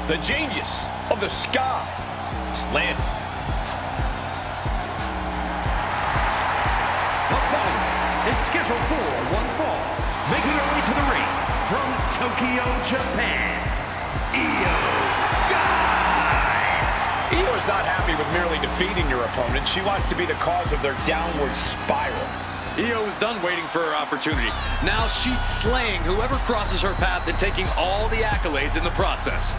the genius of the Sky. Slam. The following is scheduled for one fall, making her way to the ring from Tokyo, Japan, Iyo Sky. Iyo is not happy with merely defeating your opponent. She wants to be the cause of their downward spiral. Iyo is done waiting for her opportunity. Now she's slaying whoever crosses her path and taking all the accolades in the process.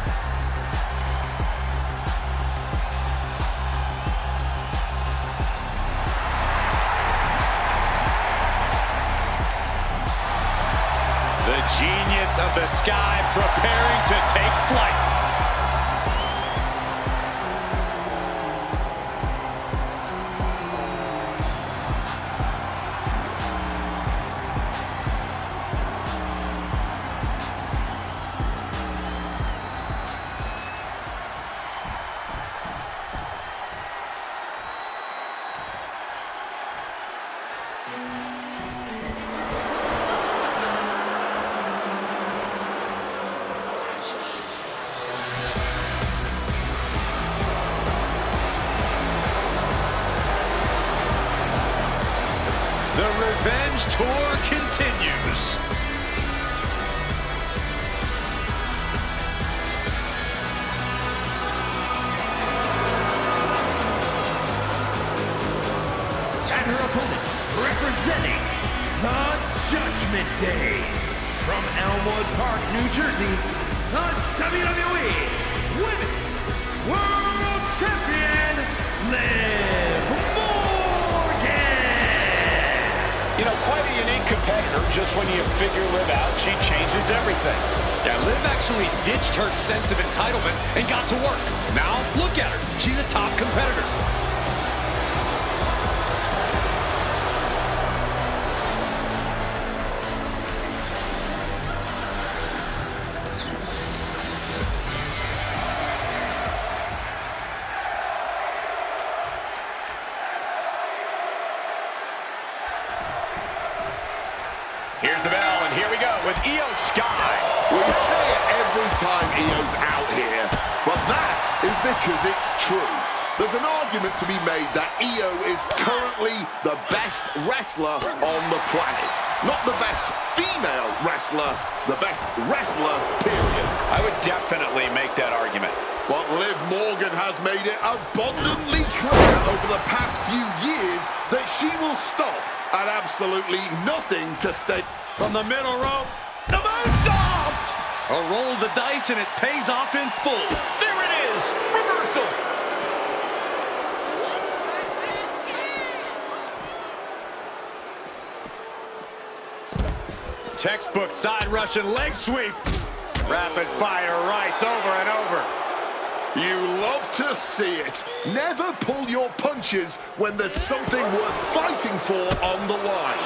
The genius of the Sky preparing to take flight. The revenge tour continues. And her opponent, representing the Judgment Day, from Elmwood Park, New Jersey, the WWE Women's World Champion, Liv Morgan. You know, quite a unique competitor. Just when you figure Liv out, she changes everything. Yeah, Liv actually ditched her sense of entitlement and got to work. Now, look at her. She's a top competitor. Here's the bell, and here we go with Iyo Sky. We say it every time Iyo's out here, but that is because it's true. There's an argument to be made that Iyo is currently the best wrestler on the planet. Not the best female wrestler, the best wrestler, period. I would definitely make that argument. But Liv Morgan has made it abundantly clear over the past few years that she will stop at absolutely nothing to stay. From the middle rope, The moon stopped! a roll of the dice, and it pays off in full. There it is! Reversal! Textbook side Russian leg sweep. Rapid fire rights over and over. You love to see it. Never pull your punches when there's something worth fighting for on the line.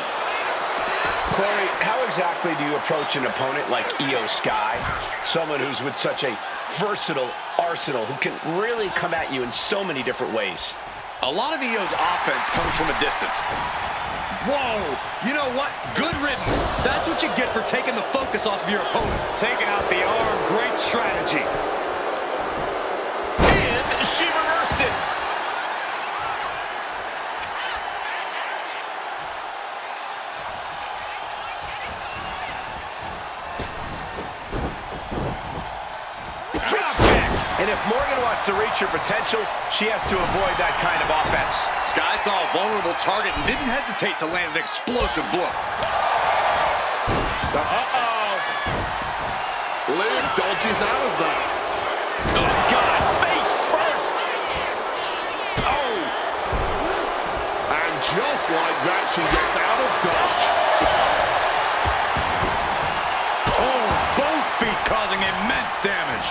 Corey, how exactly do you approach an opponent like Iyo Sky? Someone who's with such a versatile arsenal, who can really come at you in so many different ways. A lot of Iyo's offense comes from a distance. Whoa! You know what? Good riddance. That's what you get for taking the focus off of your opponent. Taking out the arm, great strategy. And she reversed it. Drop kick. And if Morgan wants to reach her potential, she has to avoid that kind of offense. Sky saw a vulnerable target and didn't hesitate to land an explosive blow. Uh-oh. Liv dodges out of that. Oh, God. Face first. Oh. And just like that, she gets out of dodge. Oh, both feet causing immense damage.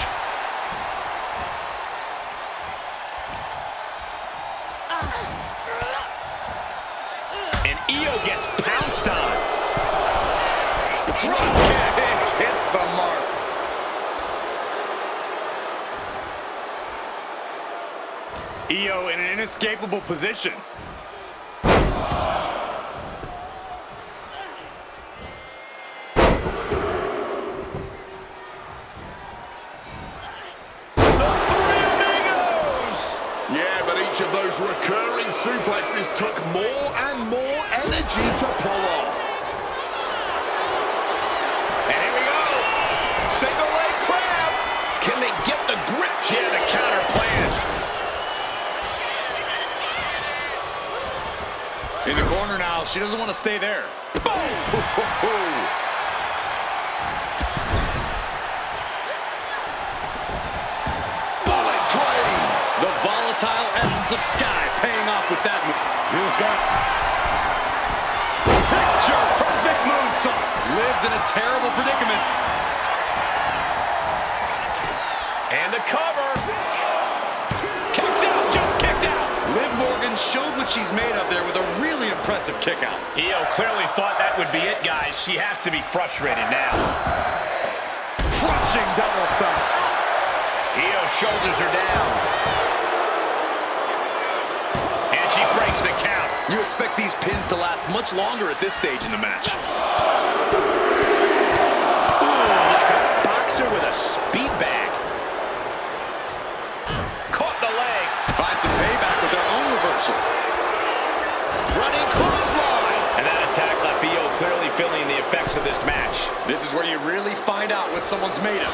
And Iyo gets pounced on. Drop kick hits the mark. Iyo in an inescapable position. Each of those recurring suplexes took more and more energy to pull off. And here we go. Single leg crab. Can they get the grip? She had the counter planned. In the corner now. She doesn't want to stay there. Boom! The volatile essence of Sky paying off with that move. Iyo Sky. Picture perfect moonsault. Liv's in a terrible predicament. And the cover. Kicks out, just kicked out. Liv Morgan showed what she's made of there with a really impressive kick out. Iyo clearly thought that would be it, guys. She has to be frustrated now. Crushing double stomp. Iyo shoulders her down. And she breaks the count. You expect these pins to last much longer at this stage in the match. Ooh, like a boxer with a speed bag. Caught the leg. Find some payback with their own reversal. Running clothesline. And that attack left Iyo clearly feeling the effects of this match. This is where you really find out what someone's made of.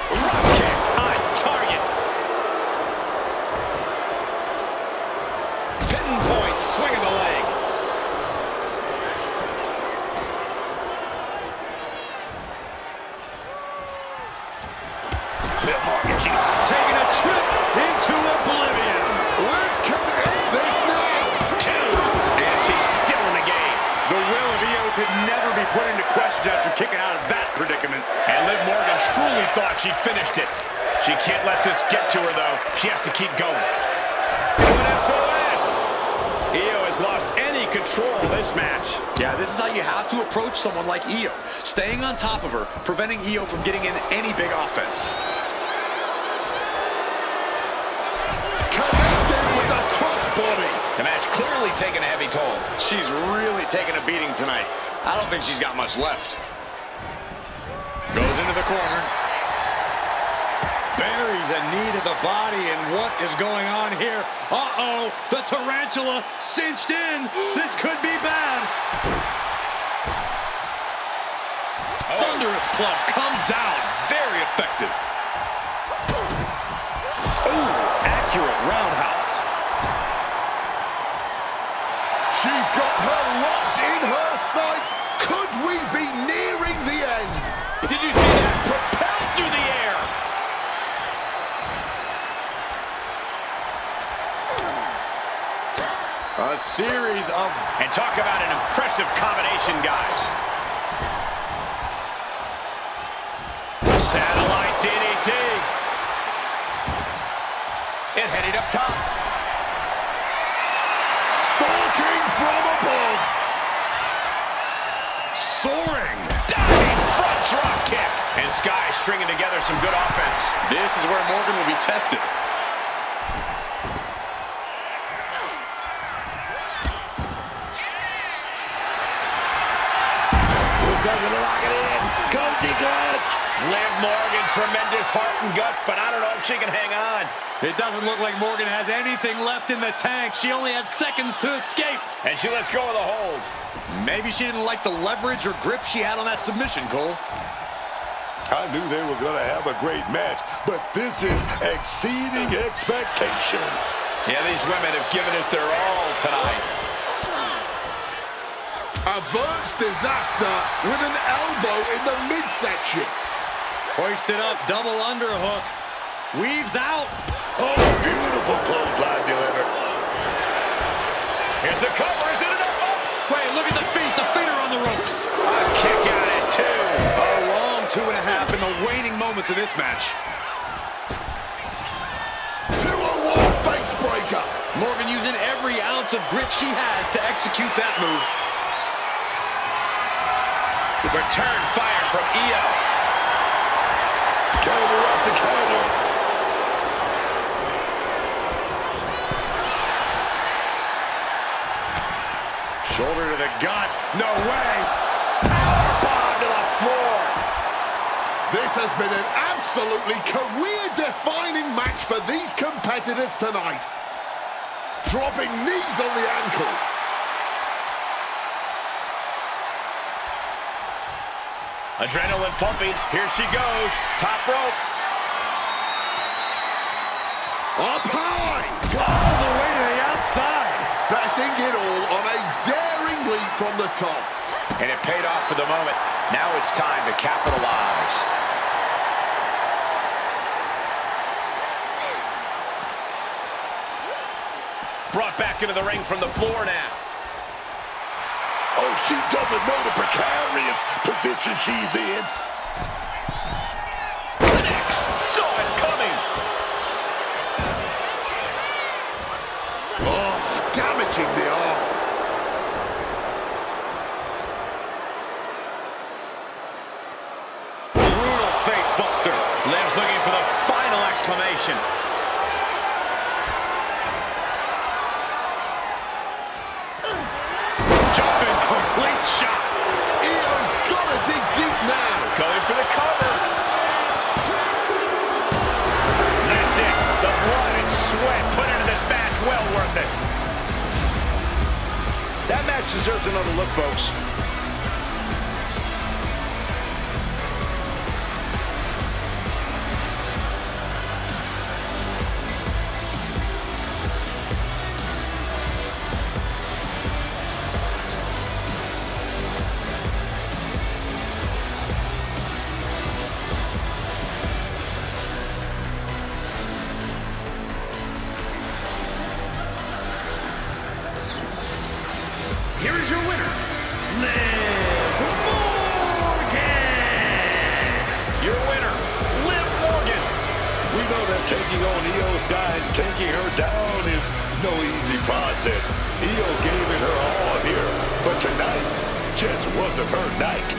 Drop kick on target. Pinpoint swing of the leg. Liv Morgan, she's Taking a trip into oblivion. Liv can end this now. two. And she's still in the game. The will of Iyo could never be put into question after kicking out of that predicament. And Liv Morgan truly thought she'd finished it. She can't let this get to her, though. She has to keep going. SOS! Iyo has lost any control of this match. Yeah, this is how you have to approach someone like Iyo. Staying on top of her, preventing Iyo from getting in any big offense. Connecting with the crossbody. The match clearly taking a heavy toll. She's really taking a beating tonight. I don't think she's got much left. Goes into the corner. Buries a knee to the body, and what is going on here? Uh-oh, the tarantula cinched in. This could be bad. Thunderous club comes down. Very effective. Ooh, accurate roundhouse. She's got her locked in her sights. Could we be nearing the end? Did you see that? Propelled through the air. A series of... And talk about an impressive combination, guys. Satellite DDT. It headed up top. Stalking from above. soaring. Diving front drop kick. And Sky stringing together some good offense. This is where Morgan will be tested. Doesn't lock it in. Cozy clutch. Liv Morgan, tremendous heart and guts, but I don't know if she can hang on. It doesn't look like Morgan has anything left in the tank. She only had seconds to escape. And she lets go of the hold. Maybe she didn't like the leverage or grip she had on that submission, Cole. I knew they were going to have a great match, but this is exceeding expectations. Yeah, these women have given it their all tonight. Averts disaster with an elbow in the midsection. Hoisted up, double underhook. Weaves out. Oh, beautiful clothesline delivered. Here's the cover, is it enough? Oh. Wait, look at the feet. The feet are on the ropes. A kick out at 2. A long 2.5 in the waning moments of this match. 2-1 face breaker. Morgan using every ounce of grit she has to execute that move. Return fire from Iyo. Counter up the counter. Shoulder to the gut. No way. Powerbomb to the floor. This has been an absolutely career-defining match for these competitors tonight. Dropping knees on the ankle. Adrenaline pumping. Here she goes. Top rope. Up high. All the way to the outside. Betting it all on a daring leap from the top. And it paid off for the moment. Now it's time to capitalize. Brought back into the ring from the floor now. Oh, she doesn't know the precarious position she's in. Connects. Saw it coming. Oh, damaging the arm. Brutal face buster. Liv's looking for the final exclamation. Jumping complete shot. Iyo's gotta dig deep now. Going for the cover. That's it. The blood and sweat put into this match. Well worth it. That match deserves another look, folks. Here is your winner, Liv Morgan. Your winner, Liv Morgan. We know that taking on Iyo Sky and taking her down is no easy process. Iyo gave it her all here, but tonight just wasn't her night.